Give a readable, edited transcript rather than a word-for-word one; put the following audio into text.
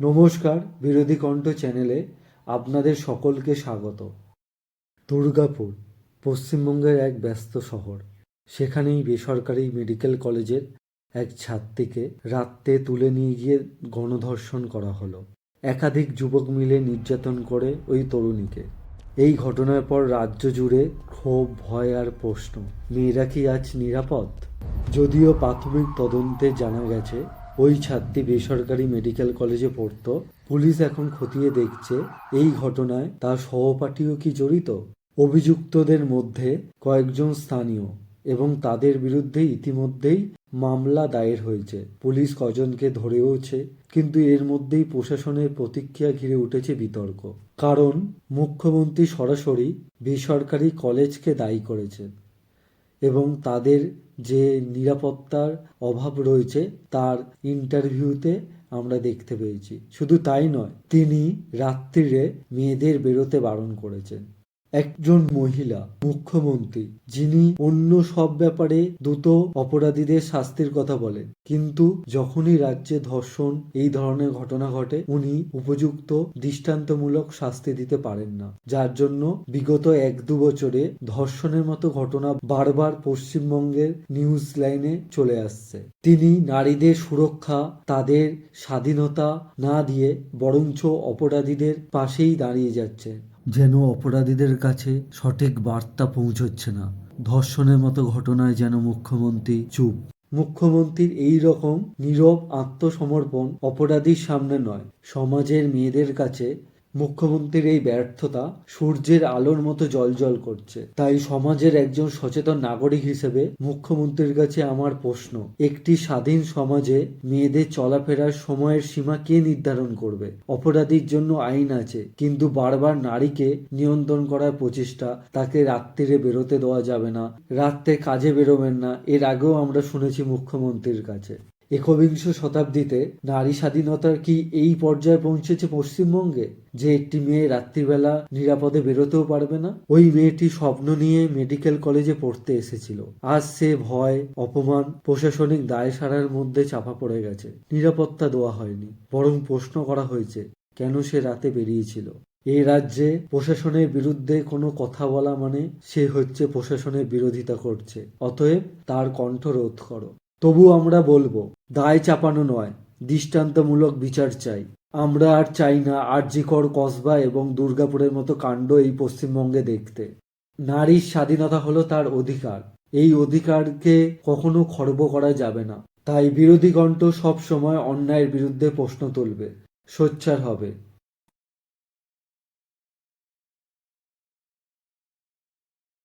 নমস্কার, বিরোধী কণ্ঠ চ্যানেলে আপনাদের সকলকে স্বাগত। দুর্গাপুর পশ্চিমবঙ্গের এক ব্যস্ত শহর। সেখানেই বেসরকারি মেডিকেল কলেজের এক ছাত্রীকে রাত্রে তুলে নিয়ে গিয়ে গণধর্ষণ করা হলো। একাধিক যুবক মিলে নির্যাতন করে ওই তরুণীকে। এই ঘটনার পর রাজ্য জুড়ে ক্ষোভ, ভয় আর প্রশ্ন, মেয়েরা কি আজ নিরাপদ? যদিও প্রাথমিক তদন্তে জানা গেছে ওই ছাত্রী বেসরকারি মেডিকেল কলেজে পড়তো। পুলিশ এখন খতিয়ে দেখছে এই ঘটনায় তার সহপাঠীও কি জড়িত। অভিযুক্তদের মধ্যে কয়েকজন স্থানীয় এবং তাদের বিরুদ্ধে ইতিমধ্যেই মামলা দায়ের হয়েছে। পুলিশ কজনকে ধরেওছে, কিন্তু এর মধ্যেই প্রশাসনের প্রতিক্রিয়া ঘিরে উঠেছে বিতর্ক। কারণ মুখ্যমন্ত্রী সরাসরি বেসরকারি কলেজকে দায়ী করেছেন এবং তাদের যে নিরাপত্তার অভাব রয়েছে তার ইন্টারভিউতে আমরা দেখতে পেয়েছি। শুধু তাই নয়, তিনি রাত্রিরে মেয়েদের বেরোতে বারণ করেছেন। একজন মহিলা মুখ্যমন্ত্রী, যিনি অন্য সব ব্যাপারে দ্রুত অপরাধীদের শাস্তির কথা বলেন, কিন্তু যখনই রাজ্যে ধর্ষণ এই ধরনের ঘটনা ঘটে উনি উপযুক্ত দৃষ্টান্তমূলক শাস্তি দিতে পারেন না, যার জন্য বিগত 1-2 বছরে ধর্ষণের মতো ঘটনা বারবার পশ্চিমবঙ্গের নিউজ লাইনে চলে আসছে। তিনি নারীদের সুরক্ষা, তাদের স্বাধীনতা না দিয়ে বরঞ্চ অপরাধীদের পাশেই দাঁড়িয়ে যাচ্ছে, যেন অপরাধীদের কাছে সঠিক বার্তা পৌঁছচ্ছে না। ধর্ষণের মতো ঘটনায় যেন মুখ্যমন্ত্রী চুপ। মুখ্যমন্ত্রীর এই রকম নীরব আত্মসমর্পণ অপরাধীর সামনে নয়, সমাজের মেয়েদের কাছে মুখ্যমন্ত্রীর এই ব্যর্থতা সূর্যের আলোর মতো জ্বলজ্বল করছে। তাই সমাজের একজন সচেতন নাগরিক হিসেবে মুখ্যমন্ত্রীর কাছে আমার প্রশ্ন, একটি স্বাধীন সমাজে মেয়েদের চলাফেরার সময়ের সীমা কে নির্ধারণ করবে? অপরাধীর জন্য আইন আছে, কিন্তু বারবার নারীকে নিয়ন্ত্রণ করার প্রচেষ্টা, তাকে রাত্রিরে বেরোতে দেওয়া যাবে না, রাত্রে কাজে বেরোবেন না, এর আগেও আমরা শুনেছি মুখ্যমন্ত্রীর কাছে। একবিংশ শতাব্দীতে নারী স্বাধীনতার কি এই পর্যায়ে পৌঁছেছে পশ্চিমবঙ্গে, যে একটি মেয়ে রাত্রিবেলা নিরাপদে বেরোতেও পারবে না? ওই মেয়েটি স্বপ্ন নিয়ে মেডিকেল কলেজে পড়তে এসেছিল, আজ সে ভয়, অপমান, প্রশাসনিক দায় সারার মধ্যে চাপা পড়ে গেছে। নিরাপত্তা দেওয়া হয়নি, বরং প্রশ্ন করা হয়েছে কেন সে রাতে বেরিয়েছিল। এই রাজ্যে প্রশাসনের বিরুদ্ধে কোনো কথা বলা মানে সে হচ্ছে প্রশাসনের বিরোধিতা করছে। অতএব তার কণ্ঠ রোধ করো। তবু আমরা বলবো, দায় চাপানো নয়, দৃষ্টান্তমূলক বিচার চাই। আমরা আর চাই না আরজিকর, কসবা এবং দুর্গাপুরের মতো কাণ্ড এই পশ্চিমবঙ্গে দেখতে। নারীর স্বাধীনতা হলো তার অধিকার, এই অধিকারকে কখনো খর্ব করা যাবে না। তাই বিরোধী কণ্ঠ সব সময় অন্যায়ের বিরুদ্ধে প্রশ্ন তুলবে, সোচ্চার হবে।